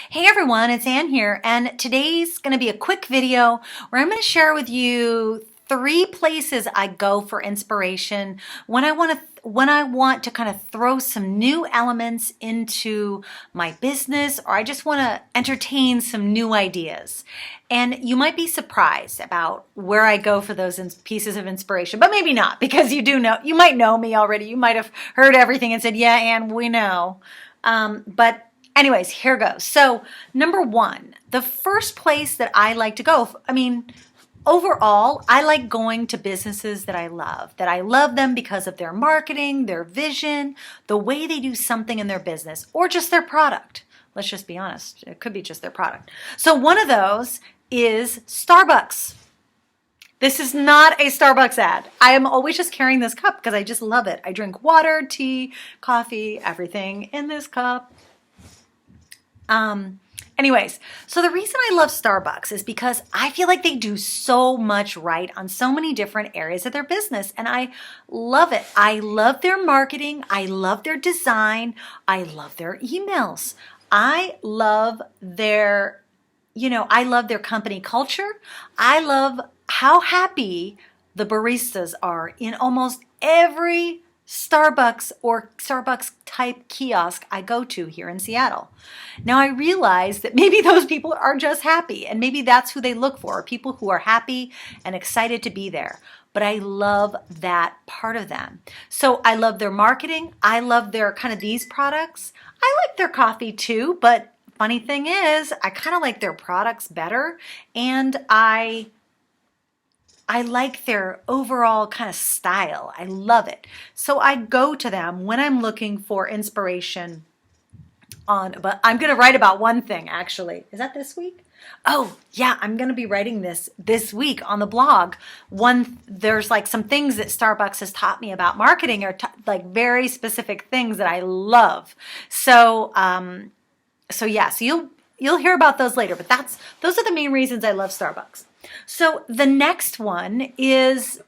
Hey everyone, it's Ann here, and today's going to be a quick video where I'm going to share with you 3 places I go for inspiration when I want to kind of throw some new elements into my business, or I just want to entertain some new ideas. And you might be surprised about where I go for those pieces of inspiration, but maybe not, because you might know me already. You might have heard everything and said, yeah, Ann, we know. But anyways, here goes. So number one, the first place that I like to go, overall, I like going to businesses that I love them because of their marketing, their vision, the way they do something in their business, or just their product. Let's just be honest. It could be just their product. So one of those is Starbucks. This is not a Starbucks ad. I am always just carrying this cup because I just love it. I drink water, tea, coffee, everything in this cup. Anyways, so the reason I love Starbucks is because I feel like they do so much right on so many different areas of their business, and I love it. I love their marketing. I love their design. I love their emails. I love I love their company culture. I love how happy the baristas are in almost every Starbucks or Starbucks type kiosk I go to here in Seattle. Now I realize that maybe those people are just happy, and maybe that's who they look for, people who are happy and excited to be there. But I love that part of them. So I love their marketing. I love their kind of these products. I like their coffee too, but funny thing is I kind of like their products better, and I like their overall kind of style. I love it. So I go to them when I'm looking for inspiration but I'm going to write about one thing actually. Is that this week? Oh yeah, I'm going to be writing this week on the blog. There's like some things that Starbucks has taught me about marketing, or like very specific things that I love. So you'll hear about those later, but those are the main reasons I love Starbucks. So the next one is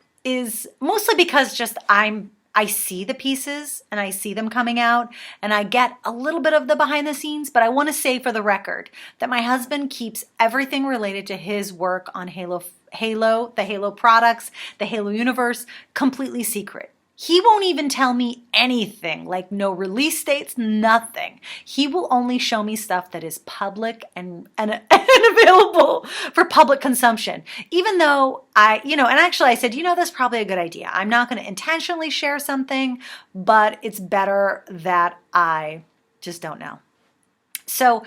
mostly because just I see the pieces and I see them coming out and I get a little bit of the behind the scenes, but I want to say for the record that my husband keeps everything related to his work on Halo, the Halo products, the Halo universe, completely secret. He won't even tell me anything, like no release dates, nothing. He will only show me stuff that is public and available for public consumption. Even though and actually I said, that's probably a good idea. I'm not going to intentionally share something, but it's better that I just don't know. So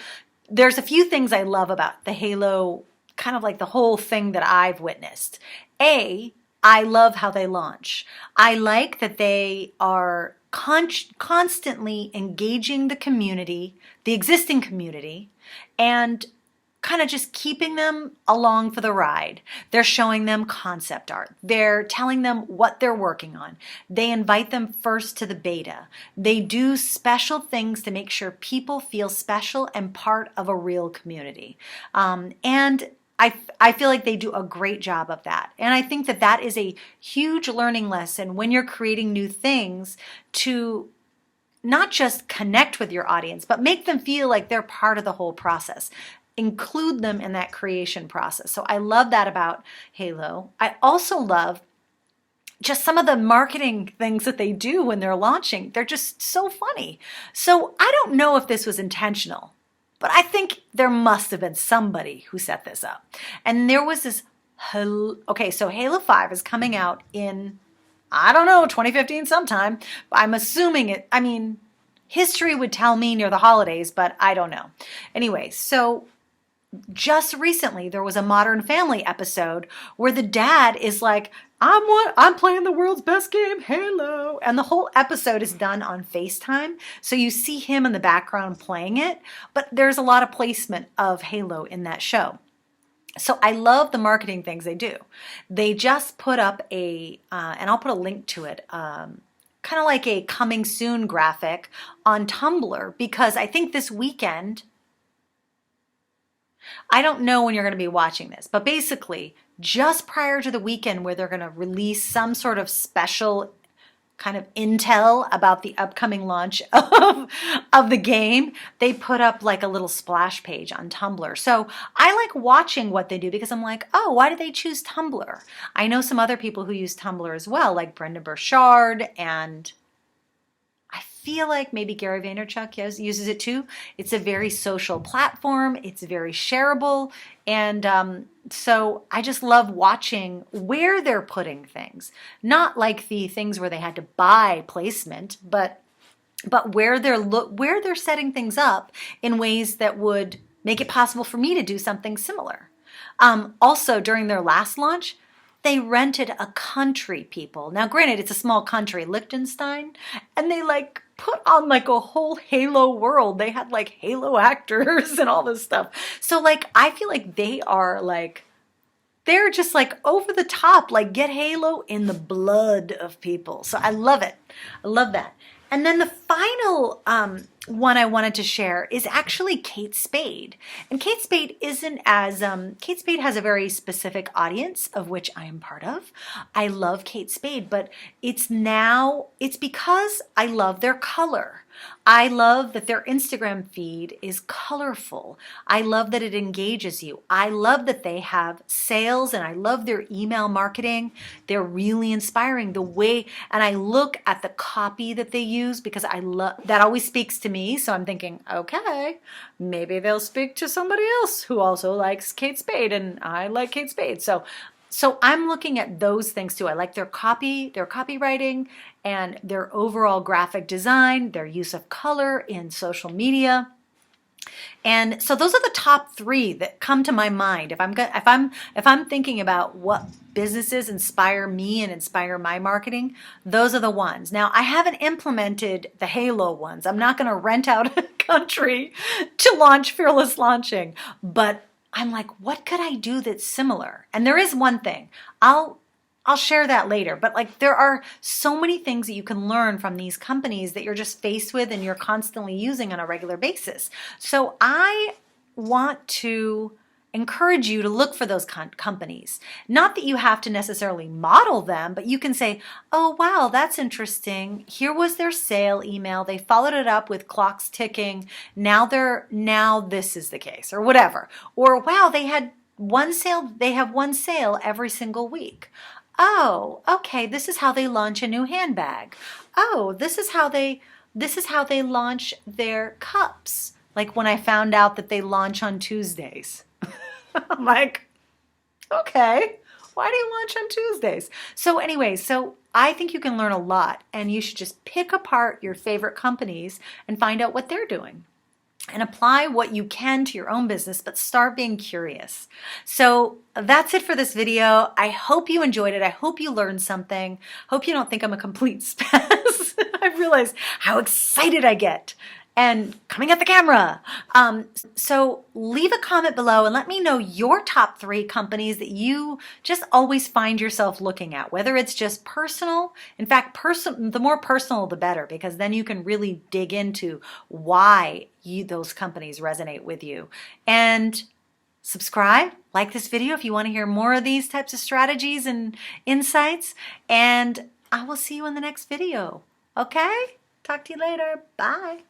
there's a few things I love about the Halo, kind of like the whole thing that I've witnessed. I love how they launch. I like that they are constantly engaging the community, the existing community, and kind of just keeping them along for the ride. They're showing them concept art. They're telling them what they're working on. They invite them first to the beta. They do special things to make sure people feel special and part of a real community. And I feel like they do a great job of that. And I think that is a huge learning lesson when you're creating new things, to not just connect with your audience, but make them feel like they're part of the whole process. Include them in that creation process. So I love that about Halo. I also love just some of the marketing things that they do when they're launching. They're just so funny. So I don't know if this was intentional, but I think there must have been somebody who set this up. And there was this, so Halo 5 is coming out in, 2015 sometime. I'm assuming history would tell me near the holidays, but I don't know. Anyway, so just recently there was a Modern Family episode where the dad is like, I'm playing the world's best game, Halo. And the whole episode is done on FaceTime. So you see him in the background playing it, but there's a lot of placement of Halo in that show. So I love the marketing things they do. They just put up and I'll put a link to it, kind of like a coming soon graphic on Tumblr, because I think this weekend, I don't know when you're going to be watching this, but basically just prior to the weekend where they're going to release some sort of special kind of intel about the upcoming launch of the game, they put up like a little splash page on Tumblr. So I like watching what they do because I'm like, oh, why did they choose Tumblr? I know some other people who use Tumblr as well, like Brendan Burchard, and I feel like maybe Gary Vaynerchuk uses it too. It's a very social platform. It's very shareable. And so I just love watching where they're putting things. Not like the things where they had to buy placement, but where they're setting things up in ways that would make it possible for me to do something similar. Also, during their last launch, they rented a country, people. Now, granted, it's a small country, Liechtenstein, and they like put on like a whole Halo world. They had like Halo actors and all this stuff. So like, I feel like they're just like over the top, like get Halo in the blood of people. So I love it. I love that. And then the final one I wanted to share is actually Kate Spade. And Kate Spade Kate Spade has a very specific audience of which I am part of. I love Kate Spade, but it's because I love their color. I love that their Instagram feed is colorful. I love that it engages you. I love that they have sales, and I love their email marketing. They're really inspiring the way, and I look at the copy that they use because I love that. Always speaks to me. So I'm thinking, okay, maybe they'll speak to somebody else who also likes Kate Spade, and I like Kate Spade. So I'm looking at those things too. I like their copywriting, and their overall graphic design, their use of color in social media. And so those are the top three that come to my mind. If I'm thinking about what businesses inspire me and inspire my marketing, those are the ones. Now, I haven't implemented the Halo ones. I'm not going to rent out a country to launch Fearless Launching, but I'm like, what could I do that's similar? And there is one thing. I'll share that later, but like there are so many things that you can learn from these companies that you're just faced with and you're constantly using on a regular basis. So I want to encourage you to look for those companies. Not that you have to necessarily model them, but you can say, oh, wow, that's interesting. Here was their sale email. They followed it up with clocks ticking. Now this is the case, or whatever. Or wow, they have one sale every single week. Oh, okay, this is how they launch a new handbag. Oh, this is how they launch their cups. Like when I found out that they launch on Tuesdays. I'm like, okay, why do you launch on Tuesdays? So anyway, I think you can learn a lot, and you should just pick apart your favorite companies and find out what they're doing and apply what you can to your own business, but start being curious. So that's it for this video. I hope you enjoyed it. I hope you learned something. Hope you don't think I'm a complete spaz. I realize how excited I get and coming at the camera. So leave a comment below and let me know your top 3 companies that you just always find yourself looking at, whether it's just personal. In fact, the more personal, the better, because then you can really dig into why those companies resonate with you. And subscribe, like this video if you want to hear more of these types of strategies and insights. And I will see you in the next video. Okay? Talk to you later. Bye.